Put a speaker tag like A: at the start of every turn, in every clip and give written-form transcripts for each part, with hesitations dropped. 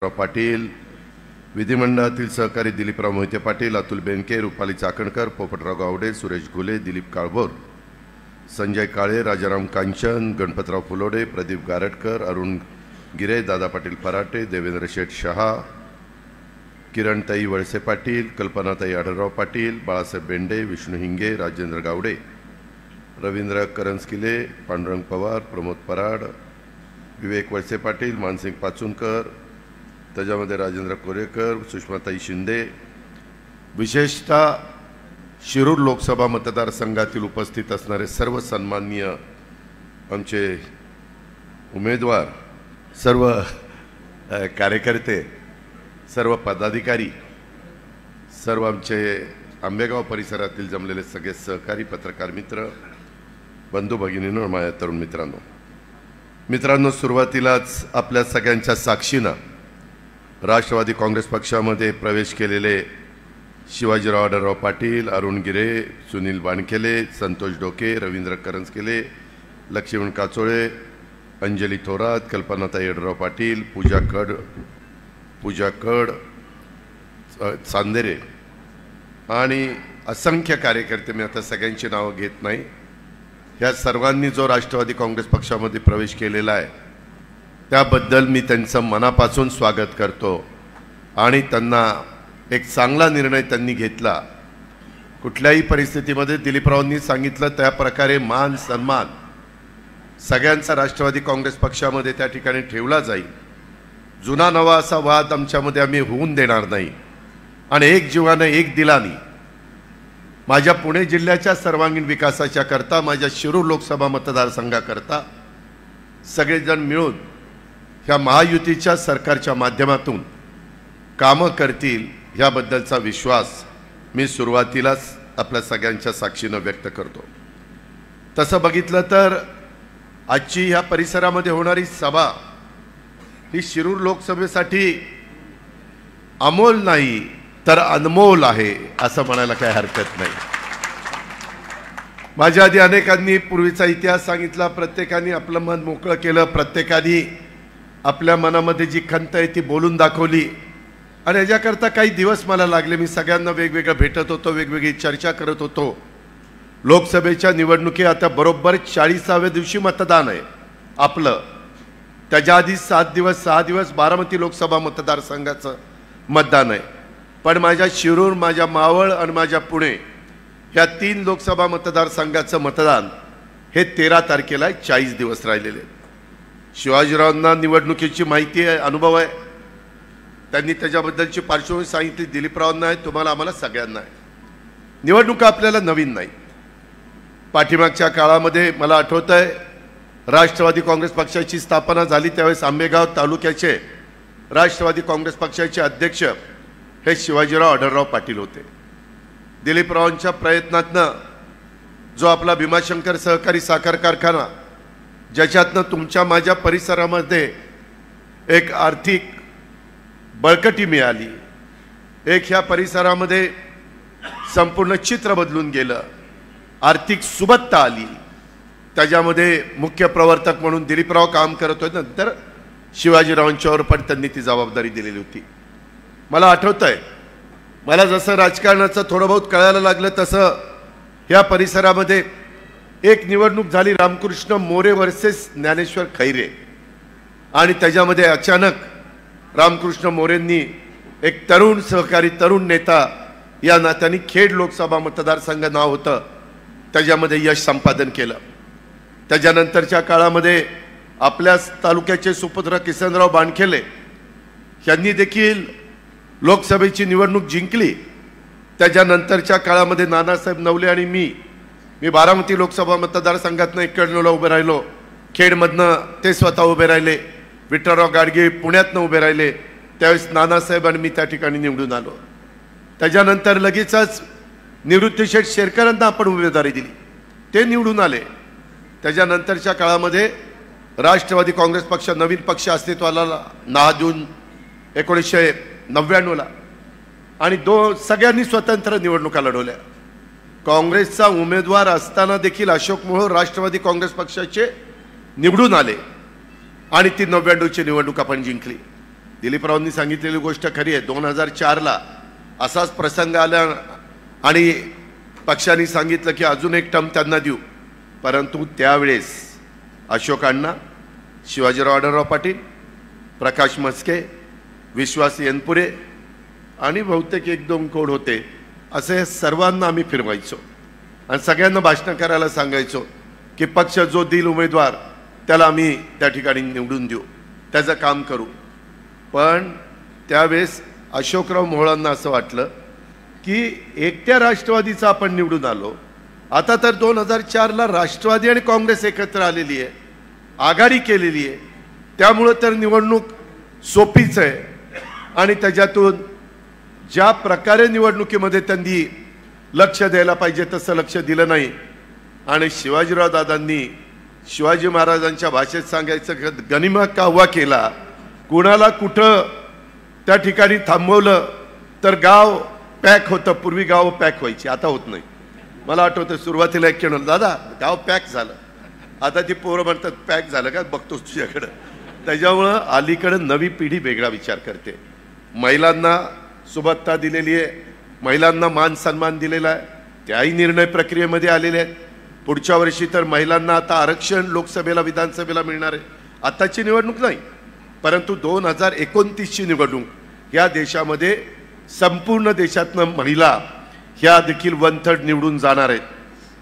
A: पाटील, विधिमंडळातील सहकारी दिलीपराव मोहिते पाटील, अतुल बेनके, रुपाली चाकणकर, पोपटराव गावडे, सुरेश घुले, दिलीप काळभोर, संजय काळे, राजाराम कांचन, गणपतराव फुलोडे, प्रदीप गारटकर, अरुण गिरे, दादा पाटील पराटे, देवेंद्र शेठ शहा, किरणताई वळसे पाटील, कल्पनाताई आढळराव पाटील, बाळासाहेब बेंडे, विष्णू हिंगे, राजेंद्र गावडे, रवींद्र करंजकिले, पांडुरंग पवार, प्रमोद पराड, विवेक वळसे पाटील, मानसिंग पाचुनकर, त्याच्यामध्ये राजेंद्र कोरेकर, सुषमाताई शिंदे, विशेषतः शिरूर लोकसभा मतदारसंघातील उपस्थित असणारे सर्व सन्माननीय आमचे उमेदवार, सर्व कार्यकर्ते, सर्व पदाधिकारी, सर्व आमचे आंबेगाव परिसरातील जमलेले सगळे सहकारी, पत्रकार मित्र, बंधू भगिनींनो, माझ्या तरुण मित्रांनो, सुरुवातीलाच आपल्या सगळ्यांच्या साक्षीनं राष्ट्रवादी काँग्रेस पक्षामध्ये प्रवेश केलेले शिवाजीराव आढळराव पाटील, अरुण गिरे, सुनील बाणकेले, संतोष डोके, रवींद्र करंजकिले, लक्ष्मण काचोळे, अंजली थोरात, कल्पनाताई आढळराव पाटील, पूजा कड, चांदेरे आणि असंख्य कार्यकर्ते, मी आता सगळ्यांची नावं घेत नाही, ह्या सर्वांनी जो राष्ट्रवादी काँग्रेस पक्षामध्ये प्रवेश केलेला आहे त्याबद्दल मी त्यांचं मनापासून स्वागत करतो आणि त्यांना एक चांगला निर्णय त्यांनी घेतला. कुठल्याही परिस्थितीमध्ये दिलीपरावांनी सांगितलं त्या प्रकारे मान सन्मान सगळ्यांचा राष्ट्रवादी काँग्रेस पक्षामध्ये त्या ठिकाणी ठेवला जाईल. जुना नवा असा वाद आमच्यामध्ये आम्ही होऊन देणार नाही आणि एक जीवाने एक दिलानी माझ्या पुणे जिल्ह्याच्या सर्वांगीण विकासाच्या करता, माझ्या शिरूर लोकसभा मतदारसंघाकरता सगळेजण मिळून ह्या महायुतीच्या सरकारच्या माध्यमातून कामं करतील ह्याबद्दलचा विश्वास मी सुरुवातीलाच आपल्या सगळ्यांच्या साक्षीनं व्यक्त करतो. तसं बघितलं तर आजची ह्या परिसरामध्ये होणारी सभा ही शिरूर लोकसभेसाठी अमोल नाही तर अनमोल आहे असं म्हणायला काही हरकत नाही. माझ्या आधी अनेकांनी पूर्वीचा इतिहास सांगितला, प्रत्येकाने आपलं मन मोकळं केलं, प्रत्येकाने आपल्या मनामध्ये जी खंत आहे ती बोलून दाखवली आणि याच्याकरता काही दिवस मला लागले. मी सगळ्यांना वेगवेगळं भेटत होतो, वेगवेगळी चर्चा करत होतो. लोकसभेच्या निवडणुकी आता बरोबर 40व्या दिवशी मतदान आहे आपलं. त्याच्या आधी 6 दिवस बारामती लोकसभा मतदारसंघाचं मतदान आहे. पण माझ्या शिरूर, माझ्या मावळ आणि माझ्या पुणे या 3 लोकसभा मतदारसंघाचं मतदान हे 13 तारखेला आहे. 40 दिवस राहिलेले. शिवाजीरावांना निवडणुकीची माहिती आहे, अनुभव आहे, त्यांनी त्याच्याबद्दलची पार्श्वभूमी सांगितली. दिलीपरावांना आहे, तुम्हाला, आम्हाला सगळ्यांना आहे. निवडणुका आपल्याला नवीन नाही. पाठीमागच्या काळामध्ये मला आठवतं आहे राष्ट्रवादी काँग्रेस पक्षाची स्थापना झाली त्यावेळेस आंबेगाव तालुक्याचे राष्ट्रवादी काँग्रेस पक्षाचे अध्यक्ष हे शिवाजीराव आढळराव पाटील होते. दिलीपरावांच्या प्रयत्नातनं जो आपला भीमाशंकर सहकारी साखर कारखाना, ज्याच्यातनं तुमच्या माझ्या परिसरामध्ये एक आर्थिक बळकटी मिळाली, एक ह्या परिसरामध्ये संपूर्ण चित्र बदलून गेलं, आर्थिक सुबत्ता आली, त्याच्यामध्ये मुख्य प्रवर्तक म्हणून दिलीपराव काम करत होते. नंतर शिवाजीरावांच्यावर पण त्यांनी ती जबाबदारी दिलेली होती. मला आठवतं आहे, मला जसं राजकारणाचं थोडं बहुत कळायला लागलं तसं ह्या परिसरामध्ये एक निवडणूक झाली रामकृष्ण मोरे वर्सेस ज्ञानेश्वर खैरे आणि त्याच्यामध्ये अचानक रामकृष्ण मोरेंनी एक तरुण सहकारी, तरुण नेता या नात्याने खेड लोकसभा मतदारसंघ नाव होतं, त्याच्यामध्ये यश संपादन केलं. त्याच्यानंतरच्या काळामध्ये आपल्या तालुक्याचे सुपुत्र किसनराव बाणकेले यांनी देखील लोकसभेची निवडणूक जिंकली. त्याच्यानंतरच्या काळामध्ये नानासाहेब नवले आणि मी बारामती लोकसभा मतदारसंघातनं 91ला उभे राहिलो. खेडमधनं ते स्वतः उभे राहिले. विठ्ठलराव गाडगे पुण्यातनं उभे राहिले. त्यावेळेस नानासाहेब आणि मी त्या ठिकाणी निवडून आलो. त्याच्यानंतर लगेचच निवृत्तीशेठ शेरकरांना आपण उमेदवारी दिली, ते निवडून आले. त्याच्यानंतरच्या काळामध्ये राष्ट्रवादी काँग्रेस पक्ष नवीन पक्ष अस्तित्वाला 9 जून 1999ला आणि सगळ्यांनी स्वतंत्र निवडणुका लढवल्या. काँग्रेसचा उमेदवार असताना देखील अशोक मोहोळ राष्ट्रवादी काँग्रेस पक्षाचे निवडून आले आणि ती 99ची निवडणूक आपण जिंकली. दिलीपरावांनी सांगितलेली गोष्ट खरी आहे. 2004ला असाच प्रसंग आला आणि पक्षाने सांगितलं की अजून एक टर्म त्यांना देऊ, परंतु त्यावेळेस अशोक अण्णा, शिवाजीराव आढळराव पाटील, प्रकाश मस्के, विश्वास येनपुरे आणि बहुतेक 1-2 कोण होते, असे सर्वांना आम्ही फिरवायचो आणि सगळ्यांना भाषण करायला सांगायचो की पक्ष जो देईल उमेदवार त्याला आम्ही त्या ठिकाणी निवडून देऊ, त्याचं काम करू. पण त्यावेळेस अशोकराव मोहोळांना असं वाटलं की एकट्या राष्ट्रवादीचा आपण निवडून आलो, आता तर 2004ला राष्ट्रवादी आणि काँग्रेस एकत्र आलेली आहे, आघाडी केलेली आहे, त्यामुळं तर निवडणूक सोपीच आहे. आणि त्याच्यातून ज्या प्रकारे निवडणुकीमध्ये त्यांनी लक्ष द्यायला पाहिजे तसं लक्ष दिलं नाही. आणि शिवाजीराव दादांनी शिवाजी महाराजांच्या भाषेत सांगायचं गनिमा काव्वा केला, कुणाला कुठं त्या ठिकाणी थांबवलं तर गाव पॅक होतं. पूर्वी गाव पॅक व्हायची, आता होत नाही. मला आठवतं सुरुवातीला एक केलं, दादा गाव पॅक झालं, आता ती पोरं म्हणतात पॅक झालं का, बघतोस तुझ्याकडं. त्याच्यामुळं अलीकडं नवी पिढी वेगळा विचार करते. महिलांना सुबत्ता दिलेली आहे, महिलांना मान सन्मान दिलेला आहे, त्याही निर्णय प्रक्रियेमध्ये आलेले आहेत. पुढच्या वर्षी तर महिलांना आता आरक्षण लोकसभेला विधानसभेला मिळणार आहे. आताची निवडणूक नाही, परंतु 2029ची निवडणूक या देशामध्ये संपूर्ण देशातनं महिला ह्या देखील 1/3 निवडून जाणार आहेत.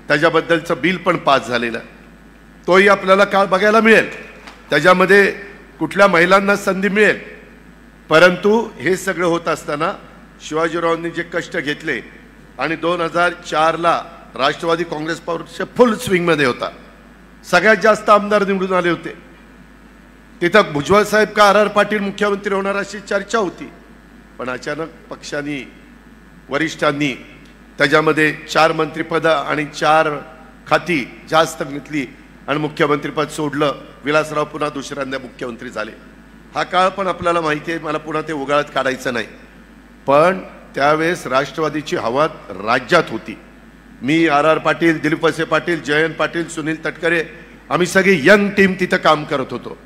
A: त्याच्याबद्दलचं बिल पण पास झालेलं आहे, तोही आपल्याला काळ बघायला मिळेल. त्याच्यामध्ये कुठल्या महिलांना संधी मिळेल. परंतु हे सगळं होत असताना शिवाजीरावांनी जे कष्ट घेतले आणि 2004ला राष्ट्रवादी काँग्रेस पक्ष फुल स्विंगमध्ये होता, सगळ्यात जास्त आमदार निवडून आले होते. तिथं भुजबळ साहेब का आर पाटील मुख्यमंत्री होणार अशी चर्चा होती. पण अचानक पक्षांनी, वरिष्ठांनी त्याच्यामध्ये 4 मंत्रिपदं आणि 4 खाती जास्त घेतली आणि मुख्यमंत्रीपद सोडलं. विलासराव पुन्हा दुसऱ्यांदा मुख्यमंत्री झाले. हा काळ पण आपल्याला माहिती आहे, मला पुन्हा ते उगाळत काढायचं नाही. पण त्यावेळेस राष्ट्रवादीची हवा राज्यात होती. मी आर पाटील, दिलीप वळसे पाटील, जयंत पाटील, सुनील तटकरे, आम्ही सगळी यंग टीम तिथं काम करत होतो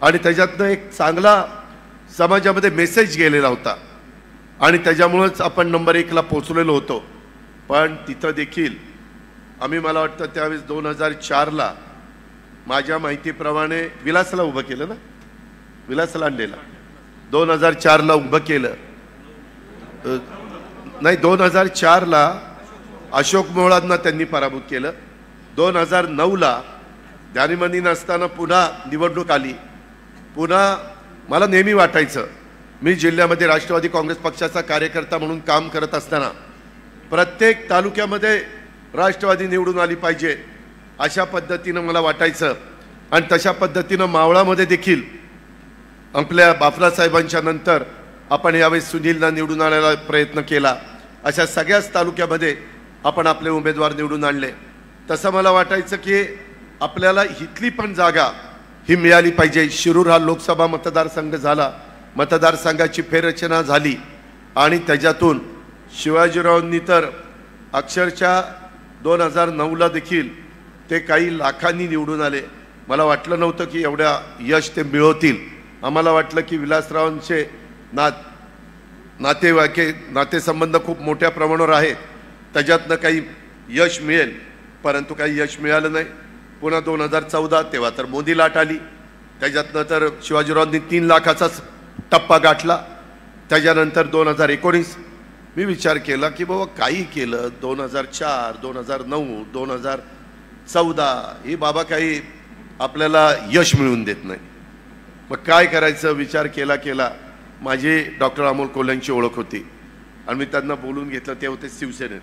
A: आणि त्याच्यातनं एक चांगला समाजामध्ये मेसेज गेलेला होता आणि त्याच्यामुळंच आपण नंबर 1ला पोचलेलो होतो. पण तिथं देखील आम्ही, मला वाटतं त्यावेळेस 2004ला माझ्या माहितीप्रमाणे विलासला उभं केलं ना, विलास लांडेला 2004ला उभं केलं नाही, 2004ला अशोक मोहोळांना त्यांनी पराभूत केलं. 2009ला ध्यानीमनी नसताना पुन्हा निवडणूक आली. पुन्हा मला नेहमी वाटायचं, मी जिल्ह्यामध्ये राष्ट्रवादी काँग्रेस पक्षाचा कार्यकर्ता म्हणून काम करत असताना प्रत्येक तालुक्यामध्ये राष्ट्रवादी निवडून आली पाहिजे अशा पद्धतीनं मला वाटायचं. आणि तशा पद्धतीनं मावळामध्ये देखील आपल्या बाफरासाहेबांच्या नंतर आपण यावेळेस सुनीलला निवडून आणायला प्रयत्न केला. अशा सगळ्याच तालुक्यामध्ये आपण आपले उमेदवार निवडून आणले. तसं मला वाटायचं की आपल्याला इथली पण जागा ही मिळाली पाहिजे. शिरूर हा लोकसभा मतदारसंघ झाला, मतदारसंघाची फेररचना झाली आणि त्याच्यातून शिवाजीरावांनी तर अक्षरशः 2009ला देखील ते काही लाखांनी निवडून आले. मला वाटलं नव्हतं की एवढ्या यश ते मिळवतील. आम्हाला वाटलं की विलासरावांचे नातेसंबंध खूप मोठ्या प्रमाणावर आहेत, त्याच्यातनं काही यश मिळेल, परंतु काही यश मिळालं नाही. पुन्हा 2014 तेव्हा तर मोदी लाट आली, त्याच्यातनं तर शिवाजीरावांनी 3 लाखाचाच टप्पा गाठला. त्याच्यानंतर 2019 मी विचार केला की बाबा काही केलं, 2004, 2009, 2014 ही बाबा काही आपल्याला यश मिळवून देत नाही. मग काय करायचं विचार केला. माझी डॉक्टर अमोल कोल्ह्यांची ओळख होती आणि मी त्यांना बोलून घेतलं. ते होते शिवसेनेत.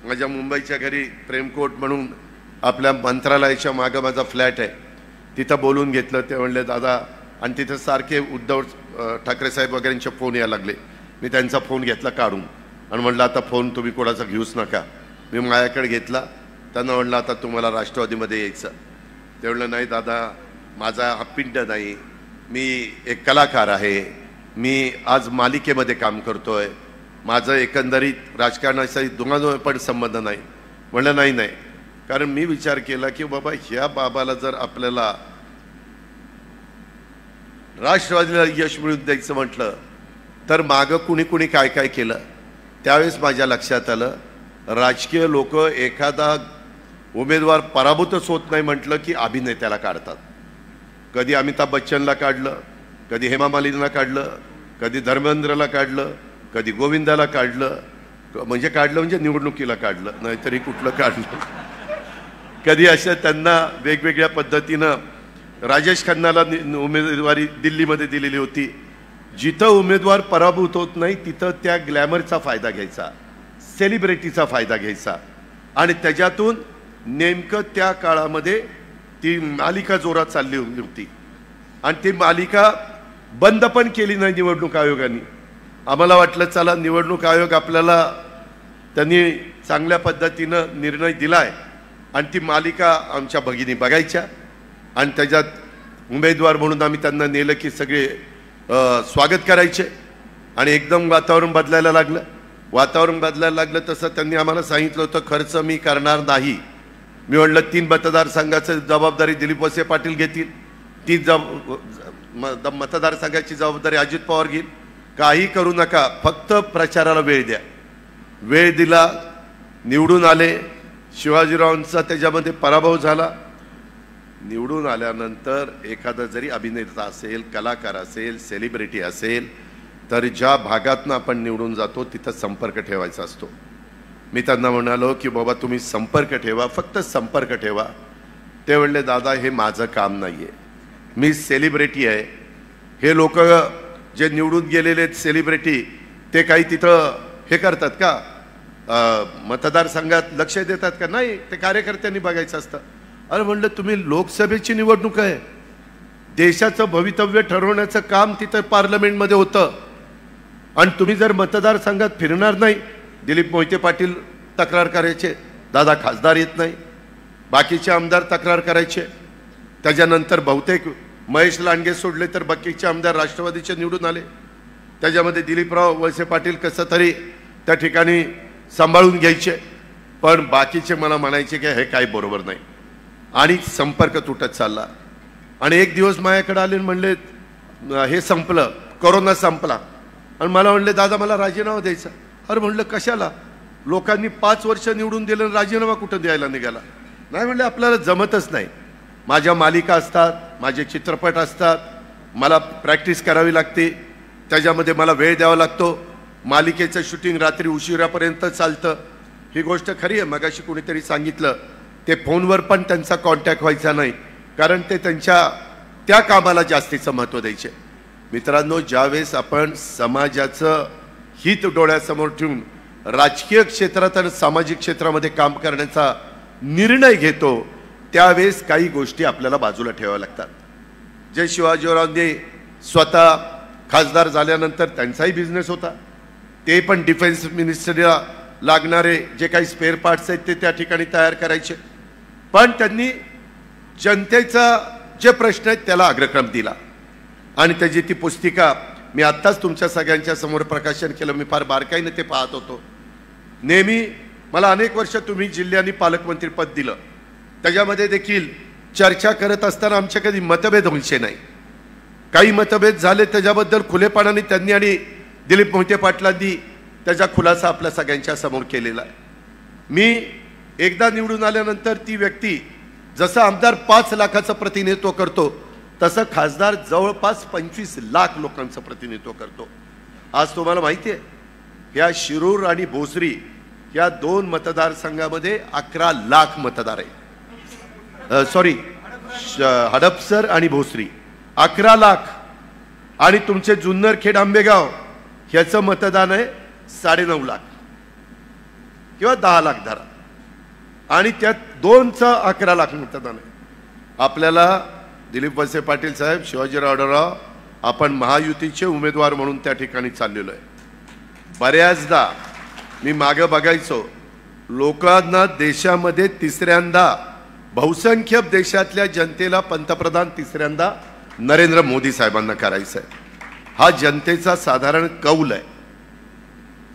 A: माझ्या मुंबईच्या घरी प्रेमकोट म्हणून आपल्या मंत्रालयाच्या मागं माझा फ्लॅट आहे, तिथं बोलून घेतलं. ते म्हणले दादा, आणि तिथं सारखे उद्धव ठाकरे साहेब वगैरेंचे फोन यायला लागले. मी त्यांचा फोन घेतला काढून आणि म्हणलं आता फोन तुम्ही कोणाचा घेऊच नका. मी माझ्याकडे घेतला. त्यांना म्हणलं आता तुम्हाला राष्ट्रवादीमध्ये यायचं. ते म्हणलं नाही दादा, माझा हा पिंड नाही, मी एक कलाकार आहे, मी आज मालिकेमध्ये काम करतोय, माझं एकंदरीत राजकारणाशी दुगादुगा पण संबंध नाही. म्हणलं नाही, कारण मी विचार केला की बाबा ह्या बाबाला जर आपल्याला राष्ट्रवादीला यश मिळवून द्यायचं म्हटलं तर मागं कुणी कुणी काय काय केलं त्यावेळेस माझ्या लक्षात आलं, राजकीय लोक एखादा उमेदवार पराभूतच होत नाही म्हटलं की अभिनेत्याला काढतात. कधी अमिताभ बच्चनला काढलं, कधी हेमा मालिनीला काढलं, कधी धर्मेंद्रला काढलं, कधी गोविंदाला काढलं, म्हणजे निवडणुकीला काढलं, नाहीतरी कुठलं काढलं. कधी अशा त्यांना वेगवेगळ्या पद्धतीनं राजेश खन्नाला उमेदवारी दिल्लीमध्ये दिलेली होती. जिथं उमेदवार पराभूत होत नाही तिथं त्या ग्लॅमरचा फायदा घ्यायचा, सेलिब्रिटीचा फायदा घ्यायचा आणि त्याच्यातून नेमकं त्या काळामध्ये ती मालिका जोरात चालली होती आणि ती मालिका बंद पण केली नाही निवडणूक आयोगाने. आम्हाला वाटलं चला निवडणूक आयोग आपल्याला त्यांनी चांगल्या पद्धतीनं निर्णय दिलाय आणि ती मालिका आमच्या भगिनी बघायच्या आणि त्याच्यात उमेदवार म्हणून आम्ही त्यांना नेलं की सगळे स्वागत करायचे आणि एकदम वातावरण बदलायला लागलं. वातावरण बदलायला लागलं तसं त्यांनी आम्हाला सांगितलं होतं खर्च मी करणार नाही. मी म्हटलं 3 मतदारसंघाची जबाबदारी दिलीप वळसे पाटील घेतील, 3 मतदारसंघाची जबाबदारी अजित पवार घेईल, काही करू नका, फक्त प्रचाराला वेळ द्या. वेळ दिला, निवडून आले. शिवाजीरावांचा त्याच्यामध्ये पराभव झाला. निवडून आल्यानंतर एखादा जरी अभिनेता असेल, कलाकार असेल, सेलिब्रिटी असेल तर ज्या भागातनं आपण निवडून जातो तिथं संपर्क ठेवायचा असतो. मी त्यांना म्हणालो की बाबा तुम्ही संपर्क ठेवा, फक्त संपर्क ठेवा. ते म्हणले दादा हे माझं काम नाही आहे, मी सेलिब्रिटी आहे. हे लोक जे निवडून गेलेले सेलिब्रिटी ते काही तिथं हे करतात का, मतदारसंघात लक्ष देतात का? नाही, ते कार्यकर्त्यांनी बघायचं असतं. अरे म्हणलं तुम्ही लोकसभेची निवडणूक आहे, देशाचं भवितव्य ठरवण्याचं काम तिथं पार्लमेंटमध्ये होतं आणि तुम्ही जर मतदारसंघात फिरणार नाही. दिलीप मोहिते पाटील तक्रार करायचे, दादा खासदार येत नाही. बाकीचे आमदार तक्रार करायचे. त्याच्यानंतर बहुतेक महेश लांडगे सोडले तर बाकीचे आमदार राष्ट्रवादीचे निवडून आले. त्याच्यामध्ये दिलीपराव वळसे पाटील कसं तरी त्या ठिकाणी सांभाळून घ्यायचे, पण बाकीचे मला म्हणायचे की हे काही बरोबर नाही आणि संपर्क तुटत चालला. आणि एक दिवस माझ्याकडे आले म्हणले हे संपलं, कोरोना संपला आणि मला म्हणले दादा मला राजीनामा द्यायचा. अरे म्हणलं कशाला, लोकांनी 5 वर्ष निवडून दिलं, राजीनामा कुठं द्यायला निघाला? नाही म्हणले आपल्याला जमतच नाही, माझ्या मालिका असतात, माझे चित्रपट असतात, मला प्रॅक्टिस करावी लागते, त्याच्यामध्ये मला वेळ द्यावा लागतो, मालिकेचं शूटिंग रात्री उशिरापर्यंत चालतं. ही गोष्ट खरी आहे. मगाशी कोणीतरी सांगितलं ते फोनवर पण त्यांचा कॉन्टॅक्ट व्हायचा नाही कारण ते त्यांच्या त्या कामाला जास्तीचं महत्त्व द्यायचे. मित्रांनो, ज्यावेळेस आपण समाजाचं हित डोळ्यासमोर ठेवून राजकीय क्षेत्रात आणि सामाजिक क्षेत्रामध्ये काम करण्याचा निर्णय घेतो त्यावेळेस काही गोष्टी आपल्याला बाजूला ठेवाव्या लागतात. जे शिवाजीरावांनी स्वतः खासदार झाल्यानंतर त्यांचाही बिझनेस होता, ते पण डिफेन्स मिनिस्टरीला लागणारे जे काही स्पेअर पार्ट्स आहेत ते त्या ठिकाणी तयार करायचे. पण त्यांनी जनतेचा जे प्रश्न आहेत त्याला अग्रक्रम दिला आणि त्याची ती पुस्तिका मी आत्ताच तुमच्या सगळ्यांच्या समोर प्रकाशन केलं. मी फार बारकाईने ते पाहत होतो. नेहमी मला अनेक वर्ष तुम्ही जिल्ह्यानी पालकमंत्री पद दिलं, त्याच्यामध्ये देखील चर्चा करत असताना आमचे कधी मतभेद व्हायचे नाही. काही मतभेद झाले त्याच्याबद्दल खुलेपणाने त्यांनी आणि दिलीप मोहिते पाटलांनी त्याचा खुलासा आपल्या सगळ्यांच्या समोर केलेला आहे. मी एकदा निवडून आल्यानंतर ती व्यक्ती जसं आमदार 5 लाखाचं प्रतिनिधित्व करतो तसं खासदार जवळपास 25 लाख लोकांचं प्रतिनिधित्व करतो. आज तुम्हाला माहिती आहे या शिरूर आणि भोसरी या 2 मतदारसंघामध्ये 11 लाख मतदार आहे. सॉरी, हडपसर आणि भोसरी 11 लाख आणि तुमचे जुन्नरखेड आंबेगाव ह्याचं मतदान आहे 9.5 लाख किंवा 10 लाख धरा आणि त्यात 2चं 11 लाख मतदान आहे. आपल्याला दिलीप वळसे पाटील साहेब, शिवाजीराव आढळराव, आपण महायुतीचे उमेदवार म्हणून त्या ठिकाणी चाललेलो आहे. बऱ्याचदा मी मागे बघायचो, लोकांना देशामध्ये तिसऱ्यांदा बहुसंख्य देशातल्या जनतेला पंतप्रधान तिसऱ्यांदा नरेंद्र मोदी साहेबांना करायचं आहे. हा जनतेचा साधारण कौल आहे.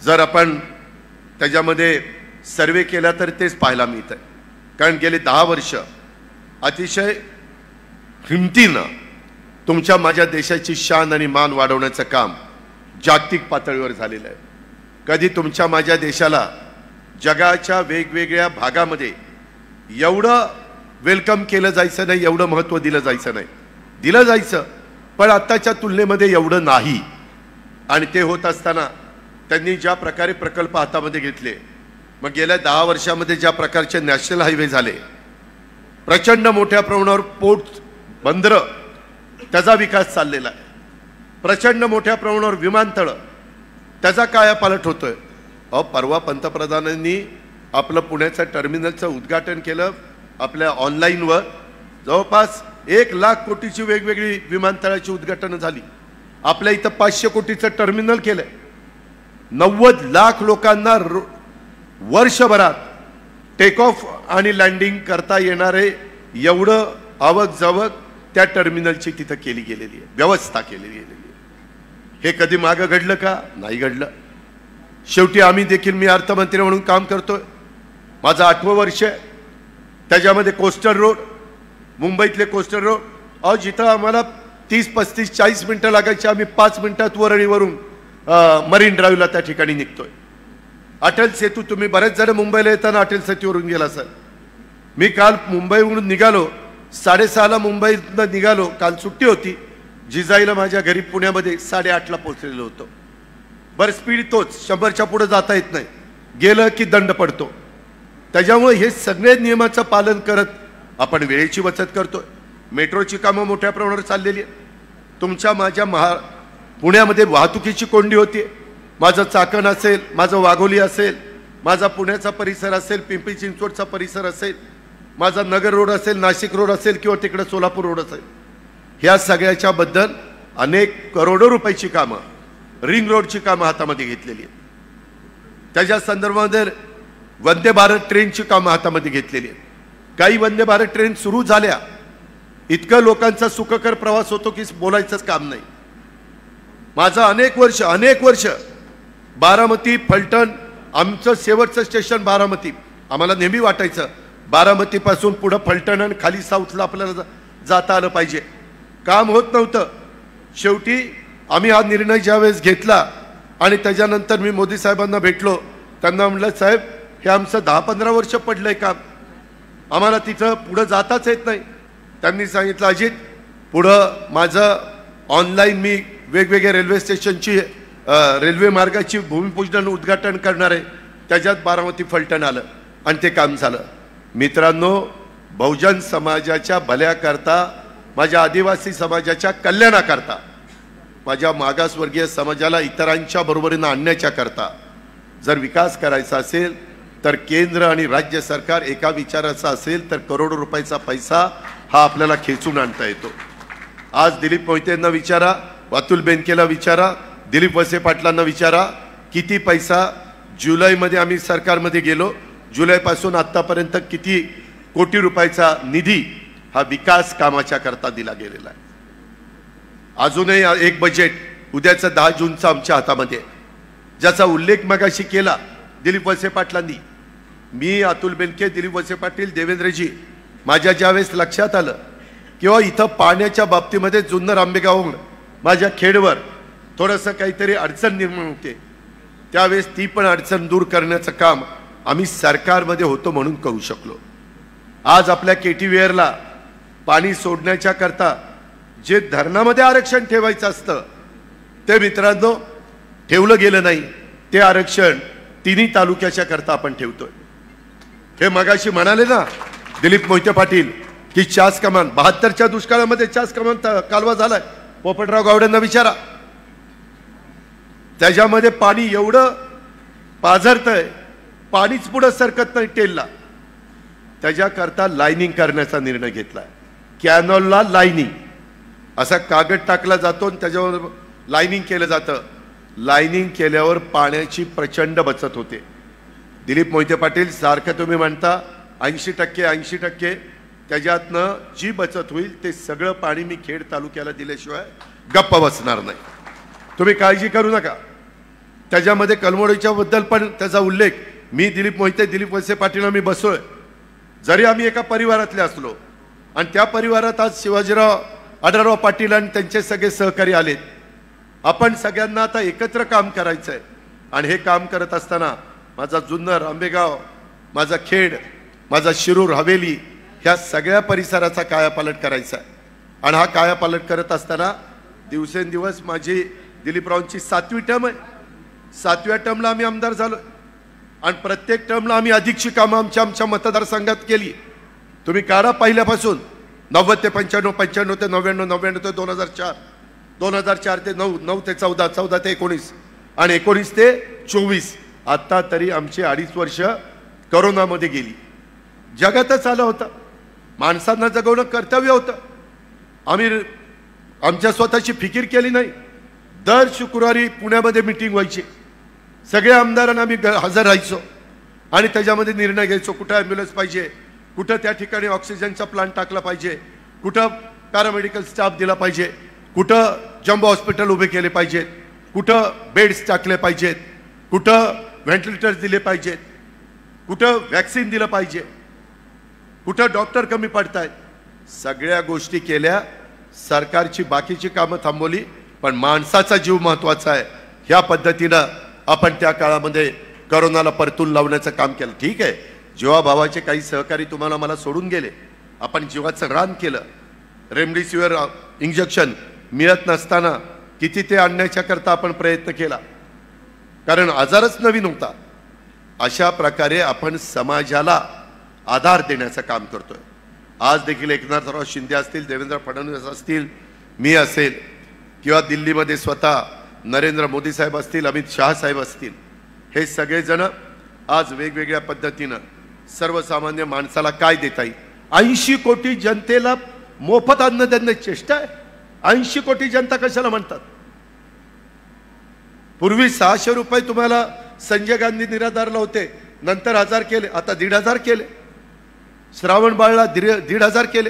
A: जर आपण त्याच्यामध्ये सर्वे केला तर तेच पाहायला मिळतं. कारण गेले 10 वर्ष अतिशय हिमतीनं तुमच्या माझ्या देशाची शान आणि मान वाढवण्याचं काम जागतिक पातळीवर झालेलं आहे. कधी तुमच्या माझ्या देशाला जगाच्या वेगवेगळ्या भागामध्ये एवढं वेलकम केलं जायचं नाही, एवढं महत्त्व दिलं जायचं नाही. दिलं जायचं पण आत्ताच्या तुलनेमध्ये एवढं नाही. आणि ते होत असताना त्यांनी ज्या प्रकारे प्रकल्प हातामध्ये घेतले, मग गेल्या 10 वर्षामध्ये ज्या प्रकारचे नॅशनल हायवे झाले, प्रचंड मोठ्या प्रमाणावर पोर्ट बंदरं, त्याचा विकास चाललेला आहे. प्रचंड मोठ्या प्रमाणावर विमानतळं, त्याचा कायापालट होतोय. परवा पंतप्रधानांनी आपलं पुण्याचं टर्मिनलचं उद्घाटन केलं. आपल्या ऑनलाईनवर जवळपास 1 लाख कोटीची वेगवेगळी विमानतळाची उद्घाटनं झाली. आपल्या इथं 500 कोटीचं टर्मिनल केलंय. 90 लाख लोकांना वर्षभरात टेक ऑफ आणि लँडिंग करता येणारे एवढं आवक जावक त्या टर्मिनलची तिथं केली गेलेली आहे, व्यवस्था केलेली गेलेली आहे. हे कधी मागं घडलं का? नाही घडलं. शेवटी आम्ही देखील, मी अर्थमंत्री म्हणून काम करतोय, माझं 8वं वर्ष आहे. त्याच्यामध्ये कोस्टल रोड, मुंबईतले कोस्टल रोड, जिथं आम्हाला 30, 35, 40 मिनटं लागायची, आम्ही 5 मिनिटात वरळीवरून मरीन ड्राईव्हला त्या ठिकाणी निघतोय. अटल सेतू, तुम्ही बरेच जण मुंबईला येताना अटल सेतूवरून गेला सर. मी काल मुंबईवरून निघालो, 6:30ला मुंबईतनं निघालो. काल सुट्टी होती. जिजाईला माझ्या घरी पुण्यामध्ये 8:30ला पोहोचलेलो होतो. बरं, स्पीड तोच, 100च्या पुढे जाता येत नाही, गेलं की दंड पडतो. त्याच्यामुळे हे सगळे नियमाचं पालन करत आपण वेळेची बचत करतोय. मेट्रोची कामं मोठ्या प्रमाणावर चाललेली आहे. तुमच्या माझ्या पुण्यामध्ये वाहतुकीची कोंडी होती. माझं चाकण असेल, माझं वाघोली असेल, माझा पुण्याचा परिसर असेल, पिंपरी चिंचवडचा परिसर असेल, माझा नगर रोड असेल, नाशिक रोड असेल किंवा तिकडे सोलापूर रोड असेल, ह्या सगळ्याच्या बद्दल अनेक करोडो रुपयाची कामं, रिंग रोडची कामं हातामध्ये घेतलेली आहेत. त्याच्या संदर्भामध्ये वंदे भारत ट्रेनची कामं हातामध्ये घेतलेली आहेत. काही वंदे भारत ट्रेन सुरू झाल्या, इतकं लोकांचा सुखकर प्रवास होतो की बोलायचंच काम नाही. माझं अनेक वर्ष बारामती, फलटण, आमचं शेवटचं स्टेशन बारामती. आम्हाला नेहमी वाटायचं बारामतीपासून पुढं फलटण आणि खाली साऊथला आपल्याला जाता आलं पाहिजे. काम होत नव्हतं. शेवटी आम्ही हा निर्णय ज्यावेळेस घेतला आणि त्याच्यानंतर मी मोदी साहेबांना भेटलो, त्यांना म्हटलं, साहेब हे आमचं 10-15 वर्ष पडलंय काम, आम्हाला तिथं पुढं जाताच येत नाही. त्यांनी सांगितलं, अजित पुढं माझं ऑनलाईन मी वेगवेगळ्या रेल्वे स्टेशनची रेल्वे मार्गाची भूमिपूजन उद्घाटन करणार आहे. त्याच्यात बारामती फलटण आलं आणि ते काम झालं. मित्रांनो, बहुजन समाजाच्या भल्याकरता, माझ्या आदिवासी समाजाच्या कल्याणाकरता, माझ्या मागासवर्गीय समाजाला इतरांच्या बरोबरीनं आणण्याच्या करता जर विकास करायचा असेल तर केंद्र आणि राज्य सरकार एका विचाराचा असेल तर करोडो रुपयाचा पैसा हा आपल्याला खेचून आणता येतो. आज दिलीप मोहितेंना विचारा, अतुल बेनकेला विचारा, दिलीप वळसे पाटलांना विचारा, किती पैसा जुलैमध्ये आम्ही सरकारमध्ये गेलो, जुलैपासून आत्तापर्यंत किती कोटी रुपयाचा निधी हा विकास कामाच्या करता दिला गेलेला आहे. अजूनही एक बजेट उद्याचं 10 जूनचं आमच्या हातामध्ये, ज्याचा उल्लेख मगाशी केला दिलीप वळसे पाटलांनी. मी, अतुल बेनके, दिलीप वळसे पाटील, देवेंद्रजी, माझ्या ज्यावेळेस लक्षात आलं किंवा इथं पाण्याच्या बाबतीमध्ये जुन्नर आंबेगावहून माझ्या खेडवर थोडंसं काहीतरी अडचण निर्माण होते, त्यावेळेस ती पण अडचण दूर करण्याचं काम आम्ही सरकारमध्ये होतो म्हणून करू शकलो. आज आपल्या केटीवेअरला पाणी सोडण्याच्या करता जे धरणामध्ये आरक्षण ठेवायचं असतं ते मित्रांनो ठेवलं गेलं नाही. ते आरक्षण तिन्ही तालुक्याच्या करता आपण ठेवतोय. हे मगाशी म्हणाले ना दिलीप मोहिते पाटील की चास कमान, 72च्या दुष्काळामध्ये चास कमान कालवा झालाय. पोपटराव गावडेंना विचारा, त्याच्यामध्ये पाणी एवढं पाझरतंय, पाणीच पुढं सरकत नाही टेलला. त्याच्याकरता लाईनिंग करण्याचा निर्णय घेतलाय. कॅनॉलला लाईनिंग, असा कागद टाकला जातो आणि त्याच्यावर लाईनिंग केलं जातं. लाईनिंग केल्यावर पाण्याची प्रचंड बचत होते. दिलीप मोहिते पाटील सारखं तुम्ही म्हणता 80%, त्याच्यातनं जी बचत होईल ते सगळं पाणी मी खेड तालुक्याला दिल्याशिवाय गप्प बसणार नाही. तुम्ही काळजी करू नका. त्याच्यामध्ये कलमोडीच्या बद्दल पण त्याचा उल्लेख, मी दिलीप मोहिते, दिलीप वळसे पाटील आम्ही बसलोय. जरी आम्ही एका परिवारातले असलो आणि त्या परिवारात आज शिवाजीराव आढळराव पाटील आणि त्यांचे सगळे सहकारी आलेत. आपण सगळ्यांना आता एकत्र काम करायचं आहे आणि हे काम करत असताना माझा जुन्नर, आंबेगाव, माझा खेड, माझा शिरूर, हवेली ह्या सगळ्या परिसराचा कायापालट करायचा आहे. आणि हा कायापालट करत असताना दिवसेंदिवस माझी दिलीपरावांची 7वी टर्म आहे. 7व्या टर्मला आम्ही आमदार झालो आणि प्रत्येक टर्मला आम्ही अधिकची कामं आमच्या मतदारसंघात केली. तुम्ही काढा पहिल्यापासून 90 ते 95, 95 ते 99, 99 ते 2004, 2004 ते 9, 9 ते 14, 14 ते 19 आणि 19 ते 24. आता तरी आमची 2.5 वर्ष करोनामध्ये गेली. जगातच आलं होतं. माणसांना जगवणं कर्तव्य होतं. आम्ही आमच्या स्वतःची फिकीर केली नाही. दर शुक्रवारी पुण्यामध्ये मीटिंग व्हायची. सगळ्या आमदारांना आम्ही हजर राहायचो आणि त्याच्यामध्ये निर्णय घ्यायचो. कुठं ॲम्ब्युलन्स पाहिजे, कुठं त्या ठिकाणी ऑक्सिजनचा प्लांट टाकला पाहिजे, कुठं पॅरामेडिकल स्टाफ दिला पाहिजे, कुठं जम्बो हॉस्पिटल उभे केले पाहिजेत, कुठं बेड्स टाकले पाहिजेत, कुठं व्हेंटिलेटर्स दिले पाहिजेत, कुठं वॅक्सिन दिलं पाहिजे, कुठं डॉक्टर कमी पडत आहेत. सगळ्या गोष्टी केल्या. सरकारची बाकीची कामं थांबवली, पण माणसाचा जीव महत्त्वाचा आहे. ह्या पद्धतीनं आपण त्या काळामध्ये करोनाला परतून लावण्याचं काम केलं. ठीक आहे, जीवाभावाचे काही सहकारी तुम्हाला मला सोडून गेले. आपण जीवाचं रान केलं. रेमडेसिवीर इंजेक्शन मिळत नसताना किती ते आणण्याच्या करता आपण प्रयत्न केला, कारण आजारच नवीन होता. अशा प्रकारे आपण समाजाला आधार देण्याचं काम करतोय. आज देखील एकनाथराव शिंदे असतील, देवेंद्र फडणवीस असतील, मी असेल किंवा दिल्लीमध्ये स्वतः नरेंद्र मोदी साहेब असतील, अमित शहा साहेब असतील, हे सगळेजण आज वेगवेगळ्या पद्धतीनं सर्वसामान्य माणसाला काय देता येईल. 80 कोटी जनतेला मोफत अन्न देण्याची चेष्टा आहे. 80 कोटी जनता कशाला म्हणतात. पूर्वी 600 रुपये तुम्हाला संजय गांधी निराधारला होते, नंतर 1000 केले, आता 1,500 केले. श्रावण बाळला 1,500 केले.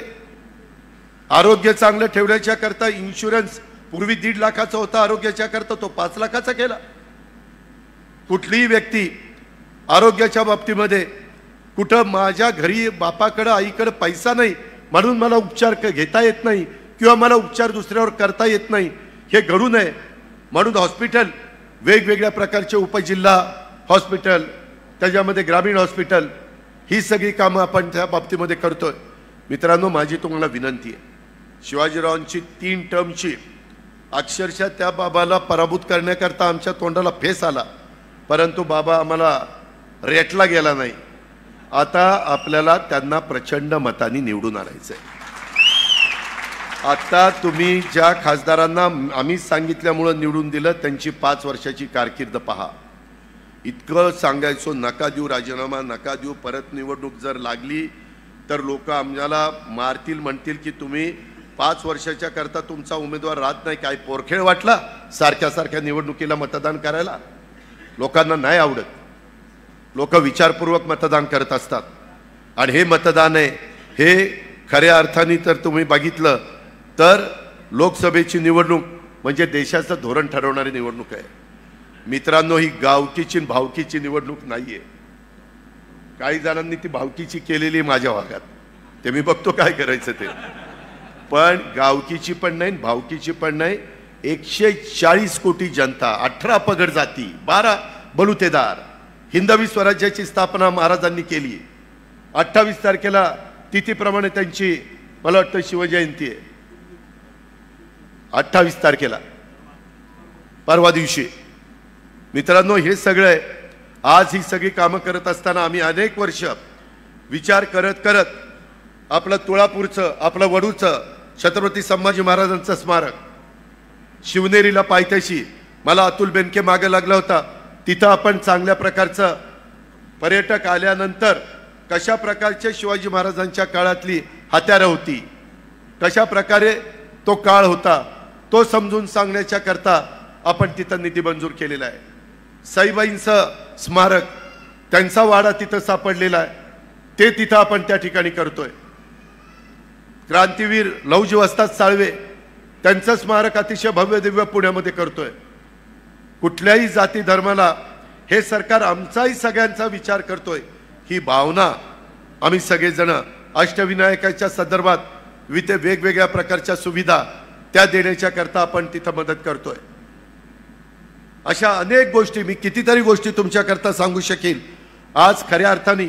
A: आरोग्य चांगलं ठेवण्याच्या करता इन्शुरन्स पूर्वी 1.5 लाखाचा होता, आरोग्याच्या करता तो 5 लाखाचा केला. कुठलीही व्यक्ती आरोग्याच्या बाबतीमध्ये कुठं माझ्या घरी बापाकडे आईकडे पैसा नाही म्हणून मला उपचार घेता येत नाही किंवा मला उपचार दुसऱ्यावर करता येत नाही, हे घडू नये म्हणून हॉस्पिटल, वेगवेगळ्या प्रकारचे उपजिल्हा हॉस्पिटल, त्याच्यामध्ये ग्रामीण हॉस्पिटल, ही सगळी कामं आपण त्या बाबतीमध्ये करतोय. मित्रांनो, माझी तुम्हाला विनंती आहे, शिवाजीरावांची 3 टर्मची अक्षरशः त्या बाबाला पराभूत करण्याकरता आमच्या तोंडाला फेस आला, परंतु बाबा आम्हाला रेटला गेला नाही. आता आपल्याला त्यांना प्रचंड मतांनी निवडून आणायचंय. आता तुम्ही ज्या खासदारांना आम्ही सांगितल्यामुळं निवडून दिलं त्यांची 5 वर्षाची कारकीर्द पहा. इतकं सांगायचो नका देऊ राजीनामा, नका देऊ, परत निवडणूक जर लागली तर लोक आम्हाला मारतील, म्हणतील की तुम्ही 5 वर्षाच्या करता तुमचा उमेदवार राहत नाही. काय पोरखेळ वाटला सारख्या सारख्या निवडणुकीला मतदान करायला? लोकांना नाही आवडत. लोक विचारपूर्वक मतदान करत असतात आणि हे मतदान आहे हे खऱ्या अर्थाने तर तुम्ही बघितलं तर लोकसभेची निवडणूक म्हणजे देशाचं धोरण ठरवणारी निवडणूक आहे. मित्रांनो, ही गावकीची भावकीची निवडणूक नाहीये. काही जणांनी ती भावकीची केलेली माझ्या भागात, ते मी बघतो काय करायचं ते. पण गावकीची पण नाही, भावकीची पण नाही. 140 कोटी जनता, 18 पगड जाती, 12 बलुतेदार. हिंदवी स्वराज्याची स्थापना महाराजांनी केली. 28 तारखेला तिथीप्रमाणे त्यांची मला वाटतं शिवजयंती आहे. 28 तारखेला परवा दिवशी. मित्रांनो, हे सगळं आज ही सगळी कामं करत असताना आम्ही अनेक वर्ष विचार करत करत आपलं तुळापूरचं, आपलं वडूचं छत्रपती संभाजी महाराजांचं स्मारक, शिवनेरीला पायथ्याशी मला अतुल बेनके मागे लागला होता, तिथं आपण चांगल्या प्रकारचं पर्यटक आल्यानंतर कशा प्रकारचे शिवाजी महाराजांच्या काळातली हत्यारं होती, कशा प्रकारे तो काळ होता, तो समजून सांगण्याच्या करता आपण तिथं निधी मंजूर केलेला आहे. साईबाईंचं स्मारक, त्यांचा वाडा तिथं सापडलेला आहे, ते तिथं आपण त्या ठिकाणी करतोय. क्रांतीवीर लौजी वस्ताद साळवे, त्यांचं स्मारक अतिशय भव्य दिव्य पुण्यामध्ये करतोय. कुठल्याही जाती धर्माला हे सरकार आमचाही सगळ्यांचा विचार करतोय, ही भावना आम्ही सगळेजण अष्टविनायकाच्या संदर्भात वेगवेगळ्या प्रकारच्या सुविधा त्या देण्याच्या करता आपण तिथं मदत करतोय. अशा अनेक गोष्टी, मी कितीतरी गोष्टी तुमच्याकरता सांगू शकेन. आज खऱ्या अर्थाने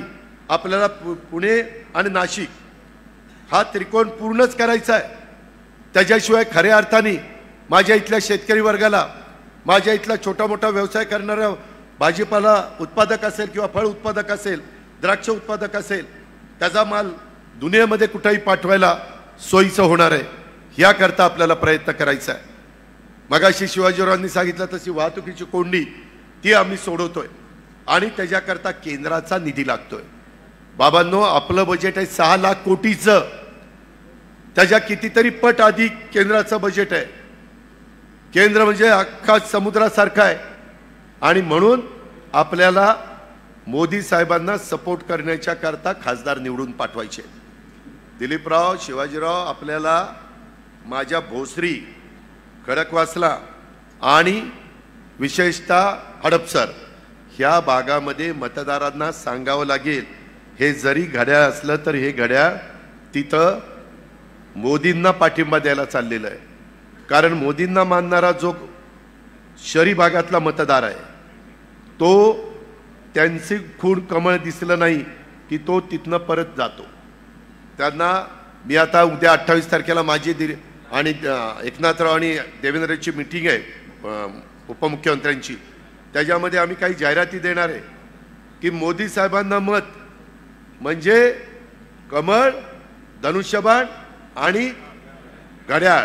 A: आपल्याला पुणे आणि नाशिक हा त्रिकोण पूर्णच करायचा आहे. त्याच्याशिवाय खऱ्या अर्थाने माझ्या इथल्या शेतकरी वर्गाला, माझ्या इथला छोटा मोठा व्यवसाय करणारा भाजीपाला उत्पादक असेल किंवा फळ उत्पादक असेल, द्राक्ष उत्पादक असेल, त्याचा माल दुनियेमध्ये कुठेही पाठवायला सोयीचं होणार आहे. याकरता आपल्याला प्रयत्न करायचा आहे. मगाशी शिवाजीरावांनी सांगितलं तशी वाहतुकीची कोंडी ती आम्ही सोडवतोय आणि त्याच्याकरता केंद्राचा निधी लागतोय. बाबांनो, आपलं बजेट आहे 6 लाख कोटीचं. त्याच्या कितीतरी पट अधिक केंद्राचं बजेट आहे. केंद्र म्हणजे अख्खा समुद्रासारखा आहे आणि म्हणून आपल्याला मोदी साहेबांना सपोर्ट करण्याच्या करता खासदार निवडून पाठवायचे. दिलीपराव, शिवाजीराव, आपल्याला माझ्या भोसरी, खडकवासला आणि विशेषतः हडपसर ह्या भागामध्ये मतदारांना सांगावं लागेल, हे जरी घड्याळ असलं तर हे घड्याळ तिथं मोदींना पाठिंबा द्यायला चाललेलं आहे. कारण मोदींना मानणारा जो शहरी भागातला मतदार आहे तो त्यांची खूण कमळ दिसलं नाही की तो तिथनं परत जातो. त्यांना मी आता उद्या 28 तारखेला माझी आणि एकनाथराव आणि देवेंद्रची मीटिंग आहे उपमुख्यमंत्र्यांची. त्याच्यामध्ये आम्ही काही जाहिराती देणार आहे की मोदी साहेबांना मत म्हणजे कमळ, धनुष्यबाण आणि घड्याळ,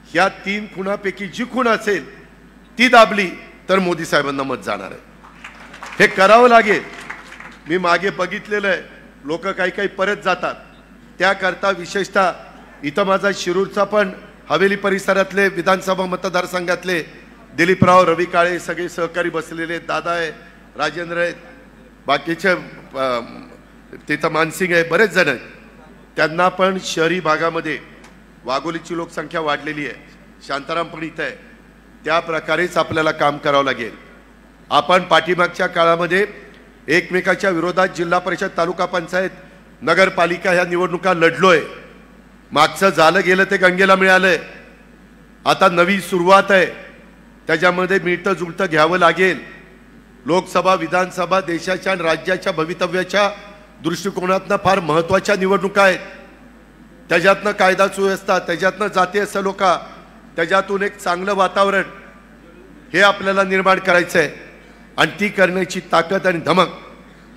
A: ह्या 3 खुणापैकी जी खूण असेल ती दाबली तर मोदी साहेबांना मत जाणार आहे. हे करावं लागेल. मी मागे बघितलेलं आहे, लोक काही परत जातात. त्याकरता विशेषतः इथं माझा शिरूरचा पण हवेली परिसरातले विधानसभा मतदारसंघातले दिलीपराव, रवी काळे सगळे सहकारी बसलेले, दादा आहे, राजेंद्र आहेत, बाकीचे तिथं मानसिंग आहे, बरेच जण आहेत. त्यांना पण शहरी भागामध्ये वाघोलीची लोकसंख्या वाढलेली आहे, शांताराम पण इथं आहे. त्या प्रकारेच आपल्याला काम करावं लागेल. आपण पाठीमागच्या काळामध्ये एकमेकाच्या विरोधात जिल्हा परिषद, तालुका पंचायत, नगरपालिका ह्या निवडणुका लढलोय. मागचं झालं गेलं ते गंगेला मिळालंय. आता नवी सुरुवात आहे, त्याच्यामध्ये मिळतं जुळतं घ्यावं लागेल. लोकसभा, विधानसभा देशाच्या आणि राज्याच्या भवितव्याच्या दृष्टिकोनातनं फार महत्त्वाच्या निवडणुका आहेत. त्याच्यातनं कायदा सुव्यवस्था, त्याच्यातनं जातीय सलोखा, त्याच्यातून एक चांगलं वातावरण हे आपल्याला निर्माण करायचं आहे. आणि ती करण्याची ताकद आणि धमक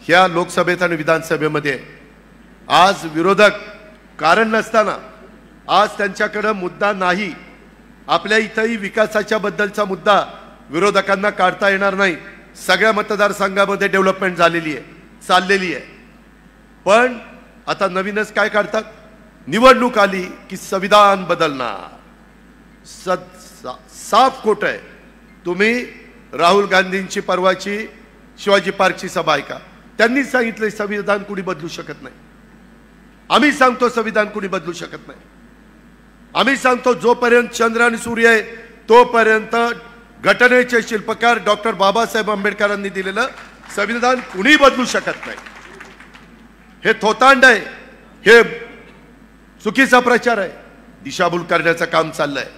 A: ह्या लोकसभेत आणि विधानसभेमध्ये. आज विरोधक कारण नसताना, आज त्यांच्याकडे मुद्दा नाही. आपल्या इथंही विकासाच्या बद्दलचा मुद्दा विरोधकांना काढता येणार नाही. सगळ्या मतदारसंघामध्ये डेव्हलपमेंट झालेली आहे, चाललेली आहे. पण आता नवीनच काय काढतात, निवडणूक आली की संविधान बदलणार. साफ खोट आहे. तुम्ही राहुल गांधींची परवाची शिवाजी पार्कची सभा ऐका. त्यांनी सांगितलं संविधान कुणी बदलू शकत नाही. आम्ही सांगतो संविधान कुणी बदलू शकत नाही. आम्ही सांगतो जोपर्यंत चंद्र आणि सूर्य आहे तोपर्यंत घटनेचे शिल्पकार डॉक्टर बाबासाहेब आंबेडकरांनी दिलेलं संविधान कुणी बदलू शकत नाही. हे थोतांड आहे, हे चुकीचा प्रचार आहे, दिशाभूल करण्याचं काम चाललंय.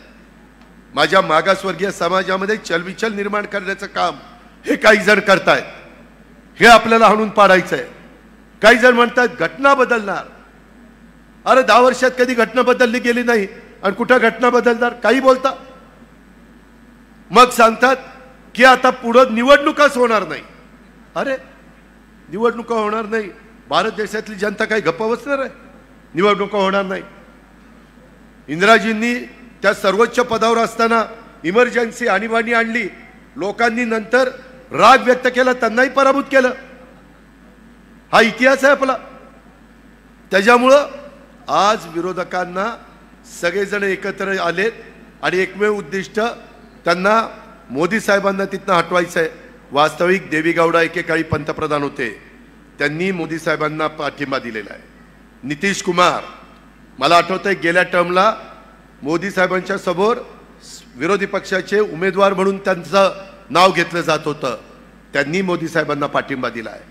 A: माझ्या मागासवर्गीय समाजामध्ये चलबिचल निर्माण करण्याचं काम हे काही जण करतायत. हे आपल्याला हाणून पाडायचं आहे. काही जण म्हणतात घटना बदलणार. अरे 10 वर्षात कधी घटना बदलली गेली नाही आणि कुठं घटना बदलणार, काही बोलता. मग सांगतात की आता पुढं निवडणुकाच होणार नाही. अरे निवडणुका होणार नाही, भारत देशातली जनता काही गप्प बसणार आहे? निवडणुका होणार नाही. इंदिराजींनी त्या सर्वोच्च पदावर असताना इमर्जन्सी आणीबाणी आणली. लोकांनी नंतर राग व्यक्त केला, त्यांनाही पराभूत केलं. हा इतिहास आहे आपला. त्याच्यामुळं आज विरोधकांना सगळेजण एकत्र आलेत आणि एकमेव उद्दिष्ट त्यांना मोदी साहेबांना तिथनं हटवायचं आहे. वास्तविक देवेगौडा एकेकाळी पंतप्रधान होते, त्यांनी मोदी साहेबांना पाठिंबा दिलेला आहे. नितीश कुमार, मला आठवतंय गेल्या टर्मला मोदी साहेबांच्या समोर विरोधी पक्षाचे उमेदवार म्हणून त्यांचं नाव घेतलं जात होतं. त्यांनी मोदी साहेबांना पाठिंबा दिला आहे.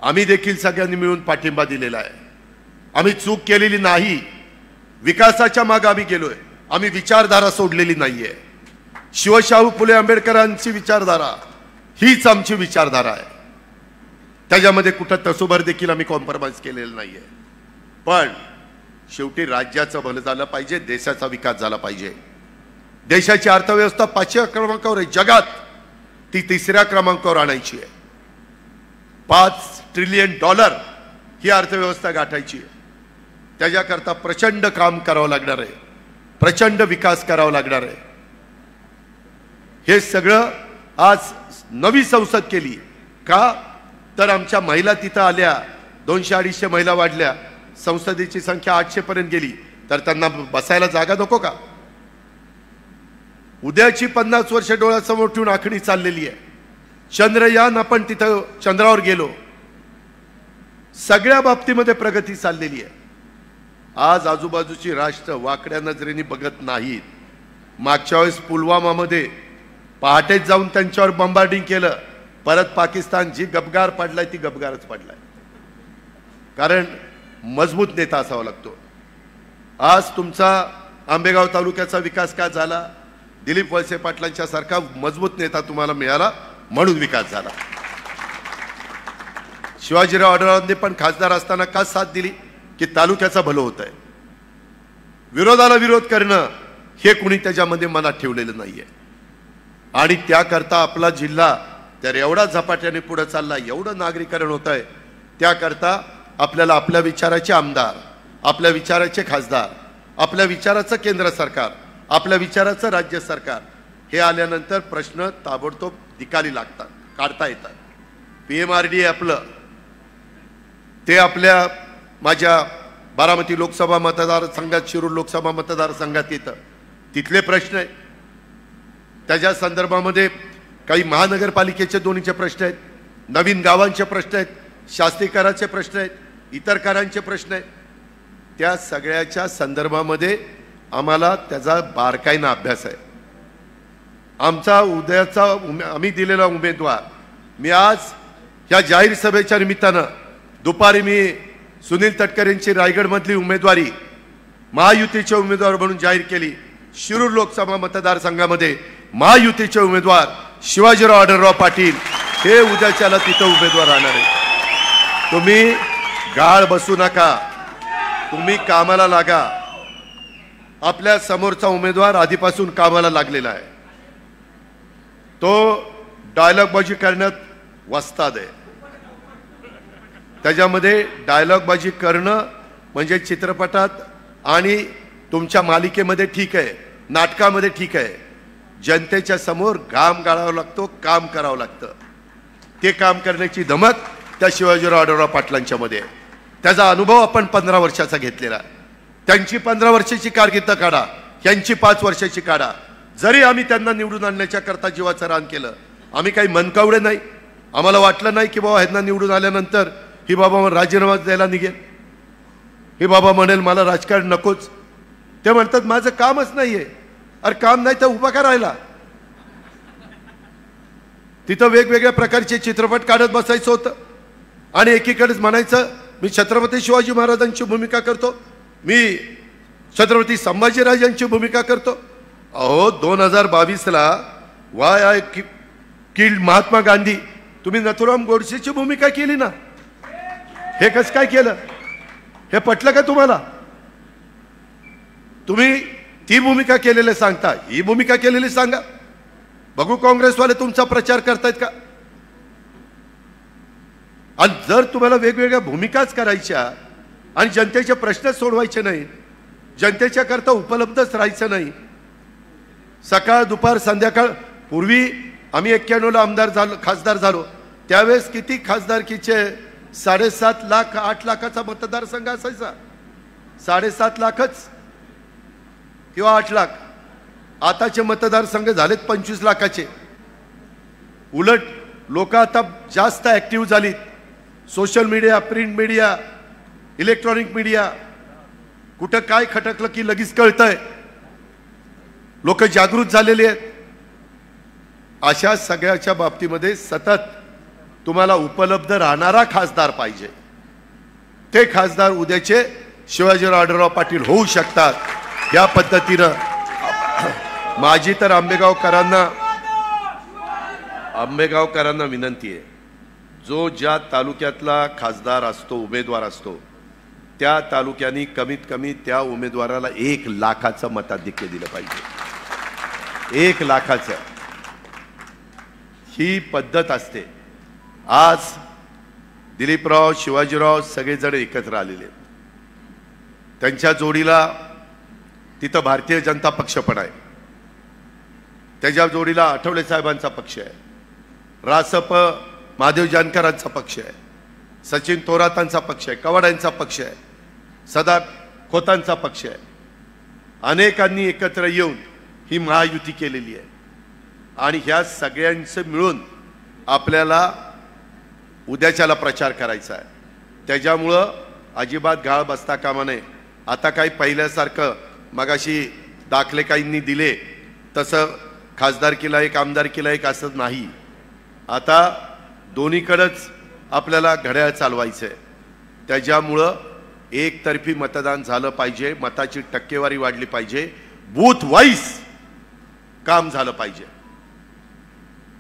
A: आम्ही देखील सगळ्यांनी मिळून पाठिंबा दिलेला आहे. आम्ही चूक केलेली नाही. विकासाच्या मागे आम्ही गेलोय. आम्ही विचारधारा सोडलेली नाहीये. शिवशाहू फुले आंबेडकरांची विचारधारा हीच आमची विचारधारा आहे. त्याच्यामध्ये कुठं तसोभर देखील आम्ही कॉम्प्रोमाइज केलेलं नाहीये. पण शेवटी राज्याचं भलं झालं पाहिजे, देशाचा विकास झाला पाहिजे. देशाची अर्थव्यवस्था 5व्या क्रमांकावर आहे जगात, ती 3ऱ्या क्रमांकावर आणायची आहे. $5 ट्रिलियन ही अर्थव्यवस्था गाठायची आहे. त्याच्याकरता प्रचंड काम करावं लागणार आहे, प्रचंड विकास करावा लागणार आहे. हे सगळं आज नवी संसद केली का, तर आमच्या महिला तिथं आल्या, 200-250 महिला वाढल्या, संसदेची संख्या 800 पर्यंत गेली, तर त्यांना बसायला जागा नको का? उद्याची 50 वर्ष डोळ्यासमोर ठेवून आखणी चाललेली आहे. चंद्रयान आपण तिथं चंद्रावर गेलो, सगळ्या बाबतीमध्ये प्रगती चाललेली आहे. आज आजूबाजूची राष्ट्र वाकड्या नजरेने बघत नाहीत. मागच्या वेळेस पुलवामामध्ये पहाटेच जाऊन त्यांच्यावर बॉम्बार्डिंग केलं, परत पाकिस्तान जी गबगार पडलाय ती गबगारच पडलाय. कारण मजबूत नेता असावा लागतो. आज तुमचा आंबेगाव तालुक्याचा विकास का झाला? दिलीप वळसे पाटलांच्या सारखा मजबूत नेता तुम्हाला मिळाला म्हणून विकास झाला. शिवाजीराव आढळरावांनी पण खासदार असताना का साथ दिली की तालुक्याचा भलं होत आहे. विरोधाला विरोध करणं हे कुणी त्याच्यामध्ये मनात ठेवलेलं नाहीये. आणि त्याकरता आपला जिल्हा तर एवढा झपाट्याने पुढे चालला, एवढं नागरीकरण होत आहे. त्याकरता आपल्याला आपल्या विचाराचे आमदार, आपल्या विचाराचे खासदार, आपल्या विचाराचं केंद्र सरकार, आपल्या विचाराचं राज्य सरकार हे आल्यानंतर प्रश्न ताबडतोब निकाली लागतात, काढता येतात. PMRD आपलं ते आपल्या माझ्या बारामती लोकसभा मतदारसंघात, शिरूर लोकसभा मतदारसंघात येतं. तिथले प्रश्न आहेत, त्याच्या संदर्भामध्ये काही महानगरपालिकेचे दोन्हीचे प्रश्न आहेत, नवीन गावांचे प्रश्न आहेत, शास्त्रीकराचे प्रश्न आहेत, इतर करांचे प्रश्न आहेत. त्या सगळ्याच्या संदर्भामध्ये आम्हाला त्याचा बारकाईनं अभ्यास आहे. आमचा उद्याचा आम्ही दिलेला उमेदवार, मी आज या जाहीर सभेच्या निमित्तानं दुपारी मी सुनील तटकरेंची रायगडमधली उमेदवारी महायुतीचे उमेदवार म्हणून जाहीर केली. शिरूर लोकसभा मतदारसंघामध्ये महायुतीचे उमेदवार शिवाजीराव आढळराव पाटील हे उद्याच्याला तिथं उमेदवार राहणार आहे. तुम्ही गाळ बसू नका, तुम्ही कामाला लागा. आपल्या समोरचा उमेदवार आधीपासून कामाला लागलेला आहे. तो डायलॉगबाजी करण्यात वस्ताद आहे. त्याच्यामध्ये डायलॉगबाजी करणं म्हणजे चित्रपटात आणि तुमच्या मालिकेमध्ये ठीक आहे, नाटकामध्ये ठीक आहे. जनतेच्या समोर घाम गाळावा लागतो, काम करावं लागतं. ते काम करण्याची धमक त्या शिवाजीराव आढळराव पाटलांच्या मध्ये आहे. त्याचा अनुभव आपण 15 वर्षाचा घेतलेला. त्यांची 15 वर्षाची कारकीर्द काढा, यांची 5 वर्षाची काढा. जरी आम्ही त्यांना निवडून आणण्याच्या करता जीवाचं रान केलं, आम्ही काही मनकावडे नाही. आम्हाला वाटलं नाही की बाबा ह्यांना निवडून आल्यानंतर ही बाबा राजीनामा द्यायला निघेल, ही बाबा म्हणेल मला राजकारण नकोच. ते म्हणतात माझं कामच नाहीये. अरे काम नाही तर उभा करायला. तिथं वेगवेगळ्या प्रकारचे चित्रपट काढत बसायचं होतं आणि एकीकडेच म्हणायचं मी छत्रपती शिवाजी महाराजांची भूमिका करतो, मी छत्रपती संभाजीराजांची भूमिका करतो. अहो 2022ला why I killed Mahatma Gandhi, तुम्ही नथुराम गोडसेची भूमिका केली ना. हे कसं काय केलं? हे पटलं का तुम्हाला? तुम्ही ती भूमिका केलेली सांगता, ही भूमिका केलेली सांगा. बघू काँग्रेसवाले तुमचा प्रचार करतायत का? आणि जर तुम्हाला वेगवेगळ्या भूमिकाच करायच्या आणि जनतेचे प्रश्न सोडवायचे नाही, जनतेच्या करता उपलब्धच राहायचं नाही, सकाळ दुपार संध्याकाळ. पूर्वी आम्ही 91ला आमदार झालो, खासदार झालो, त्यावेळेस किती खासदारकीचे 7.5 लाख 8 लाखाचा मतदारसंघ असायचा. 7.5 लाखच किंवा 8 लाख. आताचे मतदारसंघ झालेत 25 लाखाचे. उलट लोक आता जास्त ऍक्टिव्ह झालीत. Social media, print media, electronic media, कुठं काय खटकलं की लगेच कळतंय. लोक जागृत झालेले आहेत. अशा सगळ्याच्या बाबतीमध्ये सतत तुम्हाला उपलब्ध राहणारा खासदार पाहिजे. ते खासदार उद्याचे शिवाजीराव आढळराव पाटील होऊ शकतात. या पद्धतीनं माझी तर आंबेगावकरांना विनंती आहे, जो ज्या तालुक्यातला खासदार असतो, उमेदवार असतो, त्या तालुक्यांनी कमीत कमी त्या उमेदवाराला 1 लाखाचं मताधिक्य दिलं पाहिजे. 1 लाखाचं ही पद्धत असते. आज दिलीपराव, शिवाजीराव सगळेजण एकत्र आलेले आहेत. त्यांच्या जोडीला तिथं भारतीय जनता पक्ष पण आहे, त्याच्या जोडीला आठवले साहेबांचा पक्ष आहे, रासप महादेव जानकरांचा पक्ष आहे, सचिन थोरातांचा पक्ष आहे, कवाडांचा पक्ष आहे, सदा खोतांचा पक्ष आहे. अनेकांनी एकत्र येऊन ही महायुती केलेली आहे आणि ह्या सगळ्यांचं मिळून आपल्याला उद्याच्याला प्रचार करायचा आहे. त्याच्यामुळं अजिबात गाळ बसता कामा नये. आता काही पहिल्यासारखं मगाशी दाखले काहींनी दिले तसं खासदारकीला एक आमदारकीला एक असं नाही. आता दोन्हीकडेच आपल्याला घड्याळ चालवायचं आहे. त्याच्यामुळं एकतर्फी मतदान झालं पाहिजे, मताची टक्केवारी वाढली पाहिजे, बूथ वाईज काम झालं पाहिजे.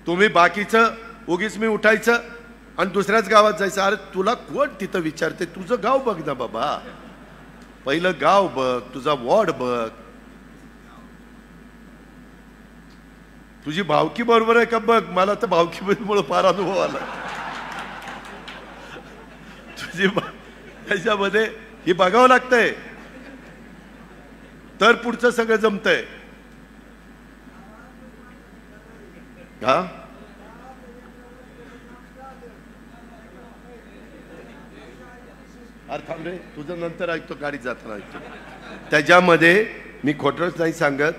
A: तुम्ही बाकीचं उगीच मी उठायचं आणि दुसऱ्याच गावात जायचं. अरे तुला कोण तिथं विचारते? तुझं गाव बघ ना बाबा, पहिलं गाव बघ, तुझा वॉर्ड बघ, तुझी भावकी बरोबर आहे का बघ. मला तर भावकीमुळे फार अनुभव आला. तुझी त्याच्यामध्ये हे बघावं लागतंय तर पुढचं सगळं जमतंय. हा अरे थांब रे, तुझं नंतर ऐकतो, गाडीत जाताना ऐकतो. त्याच्यामध्ये मी खोटंच नाही सांगत.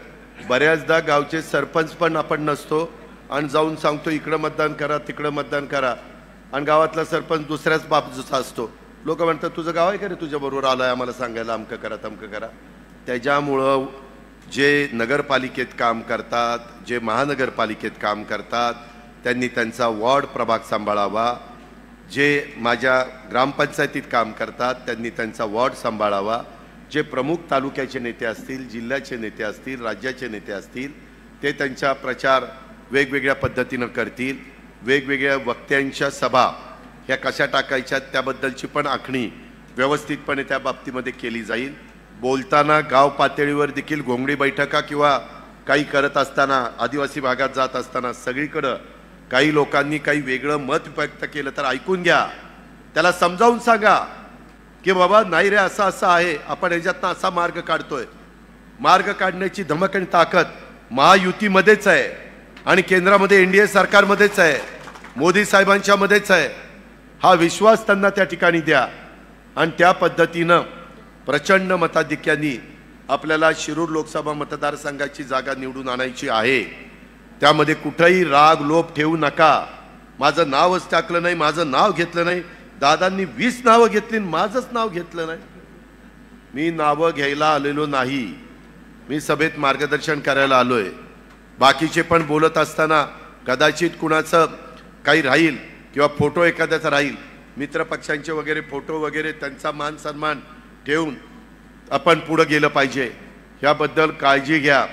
A: बऱ्याचदा गावचे सरपंच पण आपण नसतो आणि जाऊन सांगतो इकडं मतदान करा, तिकडं मतदान करा, आणि गावातला सरपंच दुसऱ्याच बाजूचा असतो. लोक म्हणतात तुझं गाव आहे का रे, तुझ्या बरोबर आलाय आम्हाला सांगायला, अमकं करा तमकं करा. त्याच्यामुळं जे नगरपालिकेत काम करतात, जे महानगरपालिकेत काम करतात, त्यांनी त्यांचा वॉर्ड प्रभाग सांभाळावा. जे माझ्या ग्रामपंचायतीत काम करतात त्यांनी त्यांचा वॉर्ड सांभाळावा. जे प्रमुख तालुक्याचे नेते असतील, जिल्ह्याचे नेते असतील, राज्याचे नेते असतील, ते त्यांचा प्रचार वेगवेगळ्या पद्धतीनं करतील. वेगवेगळ्या वक्त्यांच्या सभा ह्या कशा टाकायच्या त्याबद्दलची पण आखणी व्यवस्थितपणे त्या बाबतीमध्ये केली जाईल. बोलताना गाव पातळीवर देखील घोंगडी बैठका किंवा काही करत असताना, आदिवासी भागात जात असताना सगळीकडं काही लोकांनी काही वेगळं मत व्यक्त केलं तर ऐकून घ्या, त्याला समजावून सांगा की बाबा नाही रे, असं असं आहे, आपण ह्याच्यातनं असा मार्ग काढतोय. मार्ग काढण्याची धमक आणि ताकद महायुतीमध्येच आहे आणि केंद्रामध्ये एनडीए सरकारमध्येच आहे, मोदी साहेबांच्या मध्येच आहे. हा विश्वास त्यांना त्या ठिकाणी द्या आणि त्या पद्धतीनं प्रचंड मताधिक्यांनी आपल्याला शिरूर लोकसभा मतदारसंघाची जागा निवडून आणायची आहे. त्यामध्ये कुठेही राग लोभ ठेवू नका. माझं नावच टाकलं नाही, माझं नाव घेतलं नाही. दादांनी 20 नावं घेतली, माझंच नाव घेतलं नाही. मी नावं घ्यायला आलेलो नाही, मी सभेत मार्गदर्शन करायला आलोय. बाकीचे पण बोलत असताना कदाचित कुणाचं काही राहील किंवा फोटो एखाद्याचा राहील, मित्रपक्षांचे वगैरे फोटो वगैरे, त्यांचा मान सन्मान ठेवून आपण पुढे गेलं पाहिजे. ह्याबद्दल काळजी घ्या.